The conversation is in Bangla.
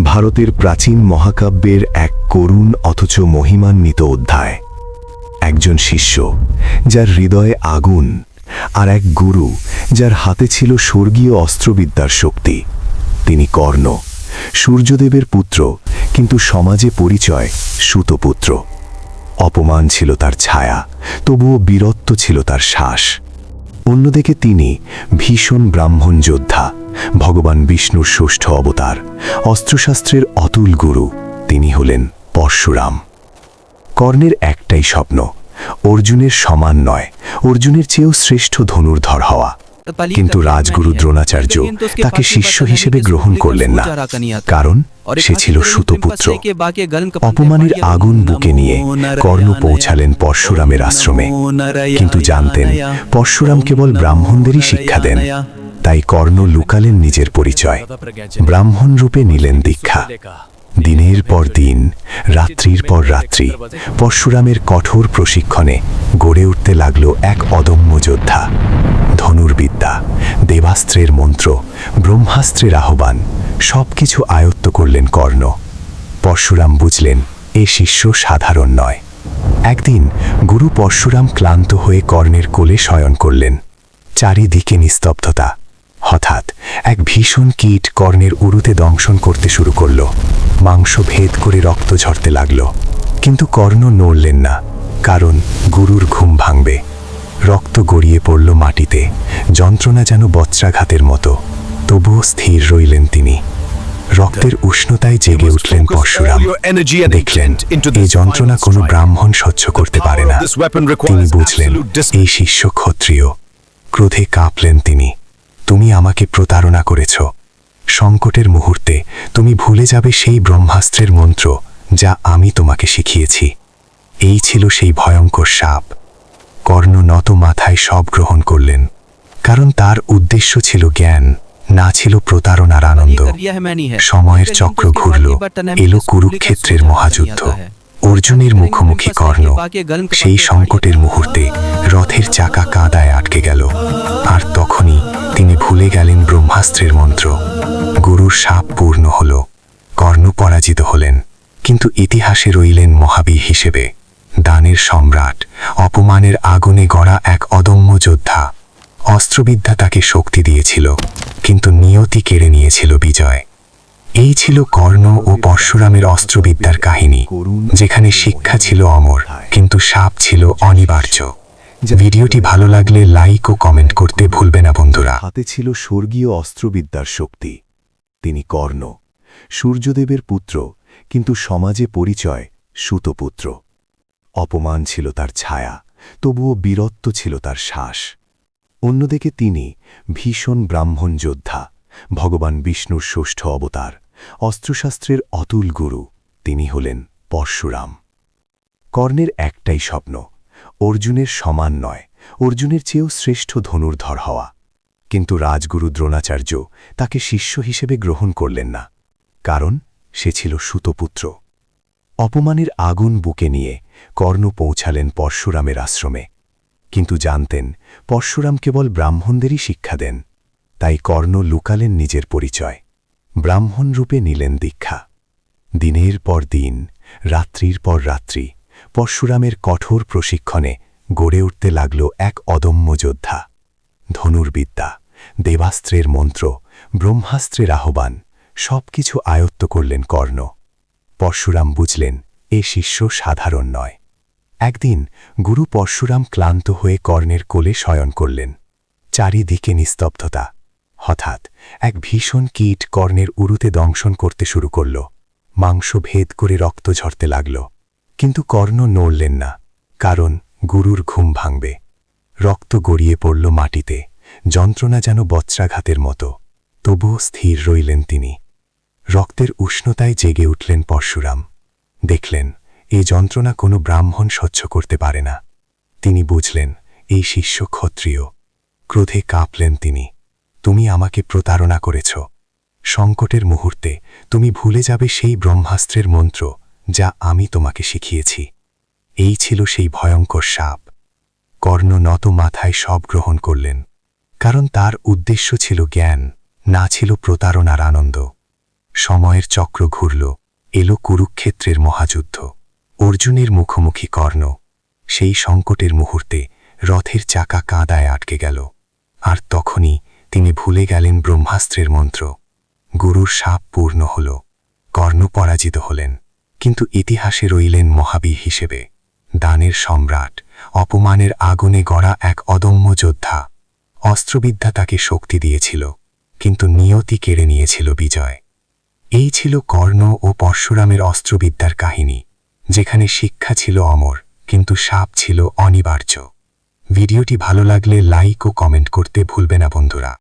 ভারতের প্রাচীন মহাকাব্যের এক করুণ অথচ মহিমান্বিত অধ্যায়। একজন শিষ্য যার হৃদয়ে আগুন, আর এক গুরু যার হাতে ছিল স্বর্গীয় অস্ত্রবিদ্যার শক্তি। তিনি কর্ণ, সূর্যদেবের পুত্র, কিন্তু সমাজে পরিচয় সূতপুত্র। অপমান ছিল তার ছায়া, তবুও বীরত্ব ছিল তার শ্বাস। অন্যদিকে তিনি ভীষণ ব্রাহ্মণ যোদ্ধা, ভগবান বিষ্ণুর ষষ্ঠ অবতার, অস্ত্রশাস্ত্রের অতুল গুরু। তিনি হলেন পরশুরাম। কর্ণের একটাই স্বপ্ন, অর্জুনের সমান নয়, অর্জুনের চেয়েও শ্রেষ্ঠ ধনুর্ধর হওয়া। কিন্তু রাজগুরু দ্রোণাচার্য তাকে শিষ্য হিসেবে গ্রহণ করলেন না, কারণ সে ছিল সূতপুত্র। অপমানের আগুন বুকে নিয়ে কর্ণ পৌঁছালেন পরশুরামের আশ্রমে, কিন্তু জানতেন পরশুরাম কেবল ব্রাহ্মণদেরই শিক্ষা দেন। তাই কর্ণ লুকালেন নিজের পরিচয়, ব্রাহ্মণ রূপে নিলেন দীক্ষা। দিনের পর দিন, রাত্রির পর রাত্রি পরশুরামের কঠোর প্রশিক্ষণে গড়ে উঠতে লাগল এক অদম্য যোদ্ধা। ধনুর্বিদ্যা, দেবাস্ত্রের মন্ত্র, ব্রহ্মাস্ত্রের আহ্বান সবকিছু আয়ত্ত করলেন কর্ণ। পরশুরাম বুঝলেন এ শিষ্য সাধারণ নয়। একদিন গুরু পরশুরাম ক্লান্ত হয়ে কর্ণের কোলে শয়ন করলেন। চারিদিকে নিস্তব্ধতা। হঠাৎ এক ভীষণ কীট কর্ণের উরুতে দংশন করতে শুরু করল। মাংস ভেদ করে রক্ত ঝরতে লাগল, কিন্তু কর্ণ নড়লেন না, কারণ গুরুর ঘুম ভাঙবে। রক্ত গড়িয়ে পড়ল মাটিতে, যন্ত্রণা যেন বজ্রাঘাতের মতো, তবুও স্থির রইলেন তিনি। রক্তের উষ্ণতায় জেগে উঠলেন পরশুরাম। দেখলেন এই যন্ত্রণা কোনো ব্রাহ্মণ সহ্য করতে পারে না। তিনি বুঝলেন এই শিষ্য ক্ষত্রিয়। ক্রোধে কাঁপলেন তিনি। তুমি আমাকে প্রতারণা করেছ। সংকটের মুহূর্তে তুমি ভুলে যাবে সেই ব্রহ্মাস্ত্রের মন্ত্র যা আমি তোমাকে শিখিয়েছি। এই ছিল সেই ভয়ঙ্কর শাপ। কর্ণ নত মাথায় সব গ্রহণ করলেন, কারণ তার উদ্দেশ্য ছিল জ্ঞান, না ছিল প্রতারণার আনন্দ। সময়ের চক্র ঘুরল, এলো কুরুক্ষেত্রের মহাযুদ্ধ। অর্জুনের মুখোমুখি কর্ণ। সেই সংকটের মুহূর্তে রথের চাকা কাঁদায় আটকে গেল, আর তখনই তিনি ভুলে গেলেন ব্রহ্মাস্ত্রের মন্ত্র। গুরুর শাপ পূর্ণ হল, কর্ণ পরাজিত হলেন, কিন্তু ইতিহাসে রইলেন মহাবীর হিসেবে, দানের সম্রাট, অপমানের আগুনে গড়া এক অদম্য যোদ্ধা। অস্ত্রবিদ্যা তাকে শক্তি দিয়েছিল, কিন্তু নিয়তি কেড়ে নিয়েছিল বিজয়। এই ছিল কর্ণ ও পরশুরামের অস্ত্রবিদ্যার কাহিনী, যেখানে শিক্ষা ছিল অমর, কিন্তু শাপ ছিল অনিবার্য। ভিডিওটি ভালো লাগলে লাইক ও কমেন্ট করতে ভুলবে না বন্ধুরা। হাতে ছিল স্বর্গীয় অস্ত্রবিদ্যার শক্তি। তিনি কর্ণ, সূর্যদেবের পুত্র, কিন্তু সমাজে পরিচয় সূতপুত্র। অপমান ছিল তার ছায়া, তবুও বীরত্ব ছিল তার শ্বাস। অন্যদিকে তিনি ভীষণ ব্রাহ্মণ যোদ্ধা, ভগবান বিষ্ণুর ষষ্ঠ অবতার, অস্ত্রশাস্ত্রের অতুল গুরু। তিনি হলেন পরশুরাম। কর্ণের একটাই স্বপ্ন, অর্জুনের সমান নয়, অর্জুনের চেয়েও শ্রেষ্ঠ ধনুর্ধর হওয়া। কিন্তু রাজগুরু দ্রোণাচার্য তাকে শিষ্য হিসেবে গ্রহণ করলেন না, কারণ সে ছিল সূতপুত্র। অপমানের আগুন বুকে নিয়ে কর্ণ পৌঁছালেন পরশুরামের আশ্রমে, কিন্তু জানতেন পরশুরাম কেবল ব্রাহ্মণদেরই শিক্ষা দেন। তাই কর্ণ লুকালেন নিজের পরিচয়, ব্রাহ্মণ রূপে নিলেন দীক্ষা। দিনের পর দিন, রাত্রির পর রাত্রি পরশুরামের কঠোর প্রশিক্ষণে গড়ে উঠতে লাগল এক অদম্য যোদ্ধা। ধনুর্বিদ্যা, দেবাস্ত্রের মন্ত্র, ব্রহ্মাস্ত্রের আহ্বান সবকিছু আয়ত্ত করলেন কর্ণ। পরশুরাম বুঝলেন এ শিষ্য সাধারণ নয়। একদিন গুরু পরশুরাম ক্লান্ত হয়ে কর্ণের কোলে শয়ন করলেন। চারিদিকে নিস্তব্ধতা। হঠাৎ এক ভীষণ কীট কর্ণের উরুতে দংশন করতে শুরু করল। মাংস ভেদ করে রক্ত ঝরতে লাগল, কিন্তু কর্ণ নড়লেন না, কারণ গুরুর ঘুম ভাঙবে। রক্ত গড়িয়ে পড়ল মাটিতে, যন্ত্রণা যেন বজ্রাঘাতের মতো, তবুও স্থির রইলেন তিনি। রক্তের উষ্ণতায় জেগে উঠলেন পরশুরাম। দেখলেন এই যন্ত্রণা কোনো ব্রাহ্মণ সহ্য করতে পারে না। তিনি বুঝলেন এই শিষ্য ক্ষত্রিয়। ক্রোধে কাঁপলেন তিনি। তুমি আমাকে প্রতারণা করেছ। সংকটের মুহূর্তে তুমি ভুলে যাবে সেই ব্রহ্মাস্ত্রের মন্ত্র যা আমি তোমাকে শিখিয়েছি। এই ছিল সেই ভয়ঙ্কর শাপ। কর্ণ নত মাথায় সব গ্রহণ করলেন, কারণ তার উদ্দেশ্য ছিল জ্ঞান, না ছিল প্রতারণার আনন্দ। সময়ের চক্র ঘুরল, এলো কুরুক্ষেত্রের মহাযুদ্ধ। অর্জুনের মুখোমুখি কর্ণ। সেই সংকটের মুহূর্তে রথের চাকা কাঁদায় আটকে গেল। আর তখনই তিনি ভুলে গেলেন ব্রহ্মাস্ত্রের মন্ত্র। গুরুর শাপ পূর্ণ হল, কর্ণ পরাজিত হলেন, কিন্তু ইতিহাসে রইলেন মহাবীর হিসেবে, দানের সম্রাট, অপমানের আগুনে গড়া এক অদম্য যোদ্ধা। অস্ত্রবিদ্যা তাকে শক্তি দিয়েছিল, কিন্তু নিয়তি কেড়ে নিয়েছিল বিজয়। এই ছিল কর্ণ ও পরশুরামের অস্ত্রবিদ্যার কাহিনী, যেখানে শিক্ষা ছিল অমর, কিন্তু শাপ ছিল অনিবার্য। ভিডিওটি ভালো লাগলে লাইক ও কমেন্ট করতে ভুলবে না বন্ধুরা।